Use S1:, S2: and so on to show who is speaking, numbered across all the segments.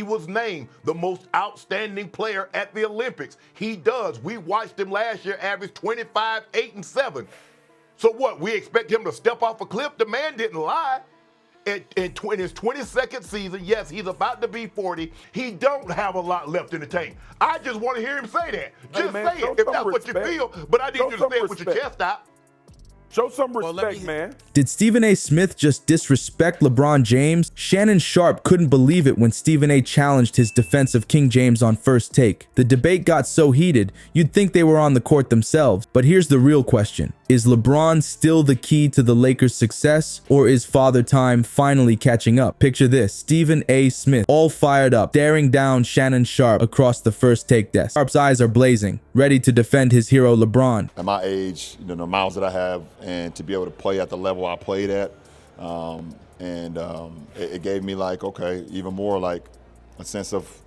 S1: was named the most outstanding player at the Olympics. He does. We watched him last year average 25, 8, and 7. So what, we expect him to step off a cliff? The man didn't lie. In his 22nd season, yes, he's about to be 40. He don't have a lot left in the tank. I just want to hear him say that. Just say it if that's what you feel, but I need you to say it with your chest out.
S2: Show some respect, man.
S3: Did Stephen A. Smith just disrespect LeBron James? Shannon Sharpe couldn't believe it when Stephen A. challenged his defense of King James on First Take. The debate got so heated, you'd think they were on the court themselves. But here's the real question. Is LeBron still the key to the Lakers' success, or is Father Time finally catching up? Picture this, Stephen A. Smith, all fired up, staring down Shannon Sharpe across the First Take desk. Sharpe's eyes are blazing, ready to defend his hero LeBron.
S4: At my age, the miles that I have, and to be able to play at the level I played at, it gave me even more a sense of,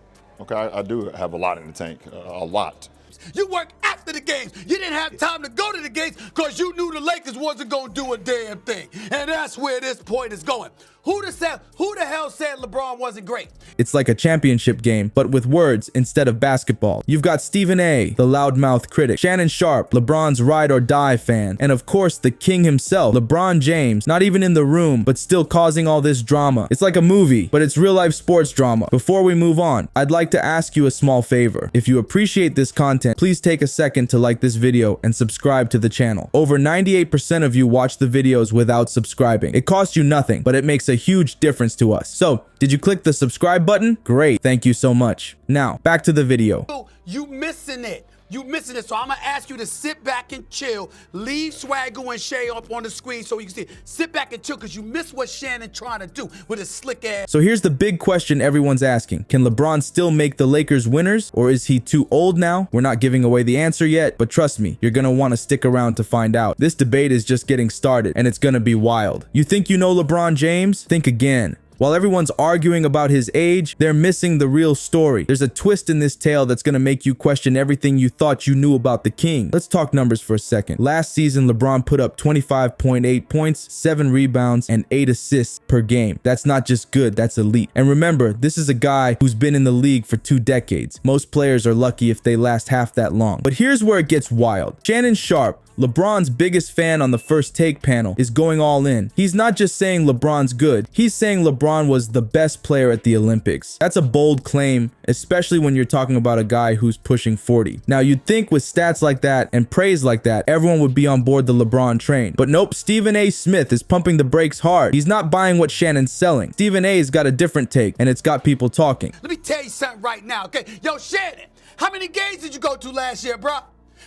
S4: I do have a lot in the tank, a lot.
S5: You work after the games. You didn't have time to go to the games because you knew the Lakers wasn't going to do a damn thing. And that's where this point is going. Who the hell said LeBron wasn't great?
S3: It's like a championship game, but with words instead of basketball. You've got Stephen A., the loudmouth critic, Shannon Sharpe, LeBron's ride or die fan, and of course the king himself, LeBron James, not even in the room, but still causing all this drama. It's like a movie, but it's real life sports drama. Before we move on, I'd like to ask you a small favor. If you appreciate this content, please take a second to like this video and subscribe to the channel. Over 98% of you watch the videos without subscribing. It costs you nothing, but it makes a huge difference to us. So, did you click the subscribe button? Great, thank you so much. Now, back to the video.
S5: You missing it. You missing it. So I'm gonna ask you to sit back and chill. Leave Swaggle and Shay up on the screen so you can see. Sit back and chill because you missed what Shannon trying to do with his slick ass.
S3: So here's the big question everyone's asking. Can LeBron still make the Lakers winners, or is he too old now? We're not giving away the answer yet, but trust me, you're gonna want to stick around to find out. This debate is just getting started, and it's gonna be wild. You think you know LeBron James? Think again. While everyone's arguing about his age, they're missing the real story. There's a twist in this tale that's gonna make you question everything you thought you knew about the king. Let's talk numbers for a second. Last season, LeBron put up 25.8 points, 7 rebounds, and 8 assists per game. That's not just good, that's elite. And remember, this is a guy who's been in the league for 2 decades. Most players are lucky if they last half that long. But here's where it gets wild. Shannon Sharpe, LeBron's biggest fan on the First Take panel, is going all in. He's not just saying LeBron's good, he's saying LeBron was the best player at the Olympics. That's a bold claim, especially when you're talking about a guy who's pushing 40. Now, you'd think with stats like that and praise like that, everyone would be on board the LeBron train. But nope, Stephen A. Smith is pumping the brakes hard. He's not buying what Shannon's selling. Stephen A.'s got a different take, and it's got people talking.
S5: Let me tell you something right now, okay? Yo, Shannon, how many games did you go to last year, bro?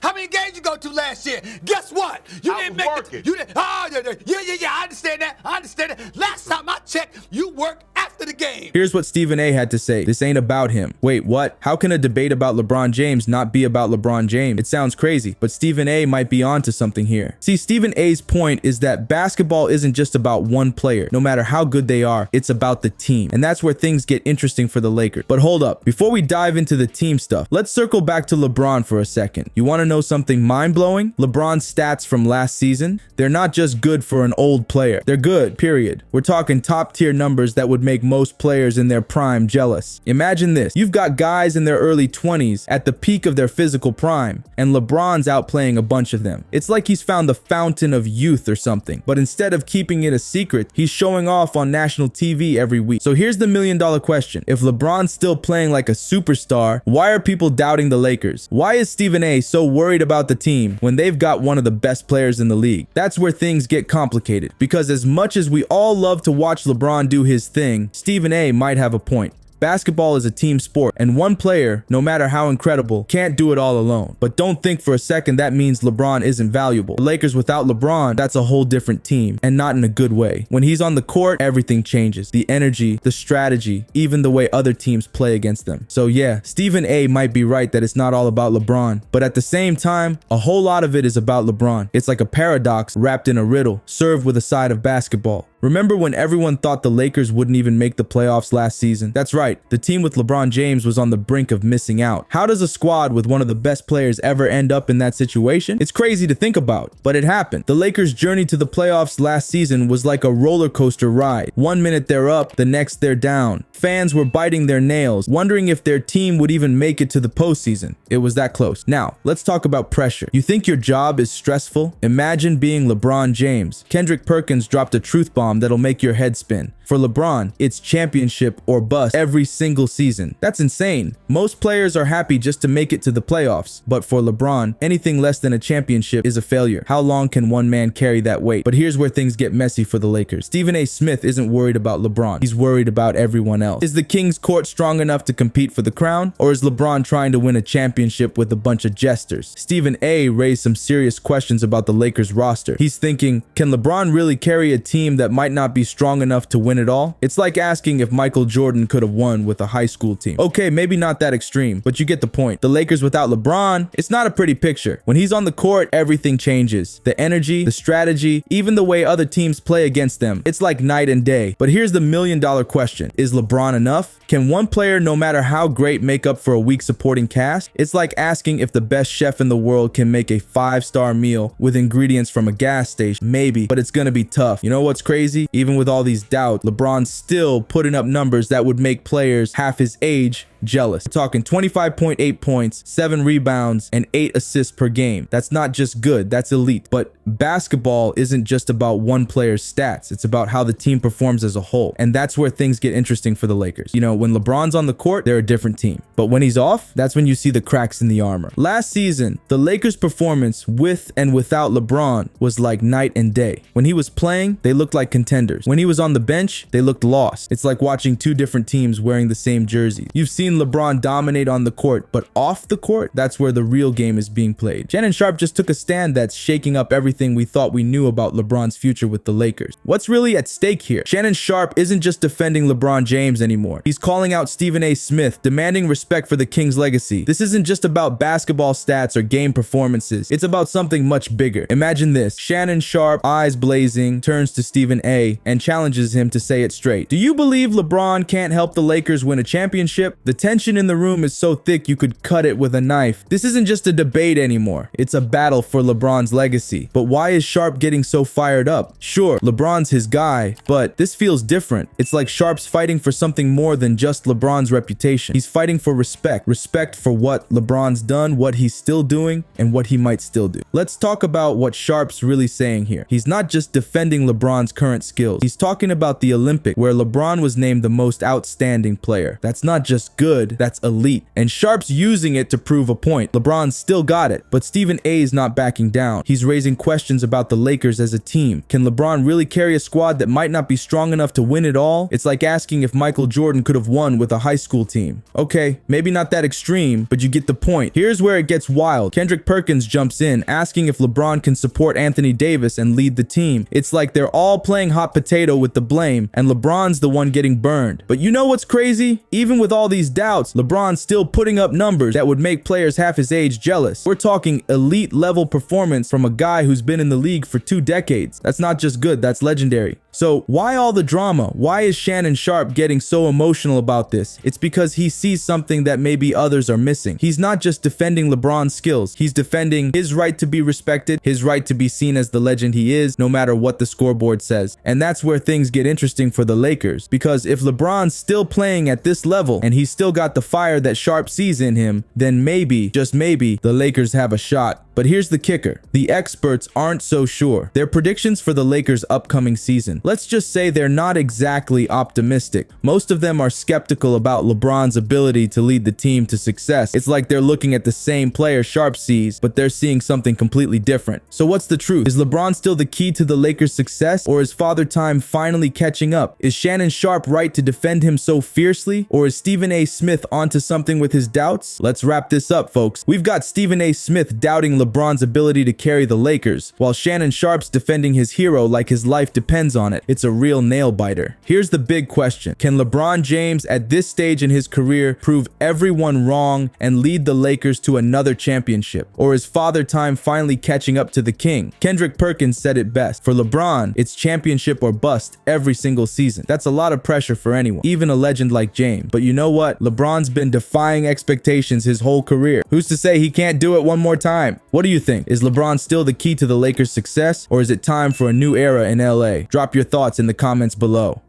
S5: How many games you go to last year? Guess what? You didn't make it. You didn't. Oh, yeah. I understand that. Last time I checked, you worked after the game.
S3: Here's what Stephen A. had to say. This ain't about him. Wait, what? How can a debate about LeBron James not be about LeBron James? It sounds crazy, but Stephen A. might be onto something here. See, Stephen A.'s point is that basketball isn't just about one player. No matter how good they are, it's about the team. And that's where things get interesting for the Lakers. But hold up. Before we dive into the team stuff, let's circle back to LeBron for a second. You want to know something mind-blowing? LeBron's stats from last season, they're not just good for an old player. They're good, period. We're talking top-tier numbers that would make most players in their prime jealous. Imagine this. You've got guys in their early 20s at the peak of their physical prime, and LeBron's outplaying a bunch of them. It's like he's found the fountain of youth or something, but instead of keeping it a secret, he's showing off on national TV every week. So here's the million-dollar question. If LeBron's still playing like a superstar, why are people doubting the Lakers? Why is Stephen A. so worried about the team when they've got one of the best players in the league? That's where things get complicated, because as much as we all love to watch LeBron do his thing, Stephen A. might have a point. Basketball is a team sport, and one player, no matter how incredible, can't do it all alone. But don't think for a second that means LeBron isn't valuable. The Lakers without LeBron, that's a whole different team, and not in a good way. When he's on the court, everything changes. The energy, the strategy, even the way other teams play against them. So yeah, Stephen A. might be right that it's not all about LeBron, but at the same time, a whole lot of it is about LeBron. It's like a paradox wrapped in a riddle, served with a side of basketball. Remember when everyone thought the Lakers wouldn't even make the playoffs last season? That's right, the team with LeBron James was on the brink of missing out. How does a squad with one of the best players ever end up in that situation? It's crazy to think about, but it happened. The Lakers' journey to the playoffs last season was like a roller coaster ride. 1 minute they're up, the next they're down. Fans were biting their nails, wondering if their team would even make it to the postseason. It was that close. Now, let's talk about pressure. You think your job is stressful? Imagine being LeBron James. Kendrick Perkins dropped a truth bomb that'll make your head spin. For LeBron, it's championship or bust every single season. That's insane. Most players are happy just to make it to the playoffs, but for LeBron, anything less than a championship is a failure. How long can one man carry that weight? But here's where things get messy for the Lakers. Stephen A. Smith isn't worried about LeBron. He's worried about everyone else. Is the Kings court strong enough to compete for the crown? Or is LeBron trying to win a championship with a bunch of jesters? Stephen A. raised some serious questions about the Lakers roster. He's thinking, can LeBron really carry a team that might not be strong enough to win it all? It's like asking if Michael Jordan could have won with a high school team. Okay, maybe not that extreme, but you get the point. The Lakers without LeBron, it's not a pretty picture. When he's on the court, everything changes. The energy, the strategy, even the way other teams play against them. It's like night and day. But here's the million-dollar question. Is LeBron enough? Can one player, no matter how great, make up for a weak supporting cast? It's like asking if the best chef in the world can make a 5-star meal with ingredients from a gas station. Maybe, but it's gonna be tough. You know what's crazy? Even with all these doubts, LeBron's still putting up numbers that would make players half his age jealous. We're talking 25.8 points, 7 rebounds, and 8 assists per game. That's not just good, that's elite. But basketball isn't just about one player's stats. It's about how the team performs as a whole. And that's where things get interesting for the Lakers. You know, when LeBron's on the court, they're a different team. But when he's off, that's when you see the cracks in the armor. Last season, the Lakers' performance with and without LeBron was like night and day. When he was playing, they looked like contenders. When he was on the bench, they looked lost. It's like watching two different teams wearing the same jersey. You've seen LeBron dominate on the court, but off the court, that's where the real game is being played. Shannon Sharpe just took a stand that's shaking up everything we thought we knew about LeBron's future with the Lakers. What's really at stake here? Shannon Sharpe isn't just defending LeBron James anymore. He's calling out Stephen A. Smith, demanding respect for the Kings' legacy. This isn't just about basketball stats or game performances. It's about something much bigger. Imagine this. Shannon Sharpe, eyes blazing, turns to Stephen A. and challenges him to say it straight. Do you believe LeBron can't help the Lakers win a championship? The tension in the room is so thick you could cut it with a knife. This isn't just a debate anymore. It's a battle for LeBron's legacy. But why is Sharpe getting so fired up? Sure, LeBron's his guy, but this feels different. It's like Sharpe's fighting for something more than just LeBron's reputation. He's fighting for respect. Respect for what LeBron's done, what he's still doing, and what he might still do. Let's talk about what Sharpe's really saying here. He's not just defending LeBron's current skills. He's talking about the Olympics, where LeBron was named the most outstanding player. That's not just good, that's elite. And Sharpe's using it to prove a point. LeBron's still got it, but Stephen A. is not backing down. He's raising questions about the Lakers as a team. Can LeBron really carry a squad that might not be strong enough to win it all? It's like asking if Michael Jordan could have won with a high school team. Okay, maybe not that extreme, but you get the point. Here's where it gets wild. Kendrick Perkins jumps in, asking if LeBron can support Anthony Davis and lead the team. It's like they're all playing hot potato with the blame, and LeBron's the one getting burned. But you know what's crazy? Even with all these doubts, LeBron's still putting up numbers that would make players half his age jealous. We're talking elite level performance from a guy who's been in the league for 2 decades. That's not just good, that's legendary. So why all the drama? Why is Shannon Sharpe getting so emotional about this? It's because he sees something that maybe others are missing. He's not just defending LeBron's skills. He's defending his right to be respected, his right to be seen as the legend he is, no matter what the scoreboard says. And that's where things get interesting for the Lakers. Because if LeBron's still playing at this level and he's still got the fire that Sharpe sees in him, then maybe, just maybe, the Lakers have a shot. But here's the kicker. The experts aren't so sure. Their predictions for the Lakers' upcoming season, let's just say they're not exactly optimistic. Most of them are skeptical about LeBron's ability to lead the team to success. It's like they're looking at the same player Sharpe sees, but they're seeing something completely different. So what's the truth? Is LeBron still the key to the Lakers' success, or is Father Time finally catching up? Is Shannon Sharpe right to defend him so fiercely, or is Stephen A. Smith onto something with his doubts? Let's wrap this up, folks. We've got Stephen A. Smith doubting LeBron's ability to carry the Lakers, while Shannon Sharpe's defending his hero like his life depends on it. on it. It's a real nail biter. Here's the big question. Can LeBron James at this stage in his career prove everyone wrong and lead the Lakers to another championship? Or is Father Time finally catching up to the king? Kendrick Perkins said it best. For LeBron, it's championship or bust every single season. That's a lot of pressure for anyone, even a legend like James. But you know what? LeBron's been defying expectations his whole career. Who's to say he can't do it one more time? What do you think? Is LeBron still the key to the Lakers' success, or is it time for a new era in LA? Drop your thoughts in the comments below.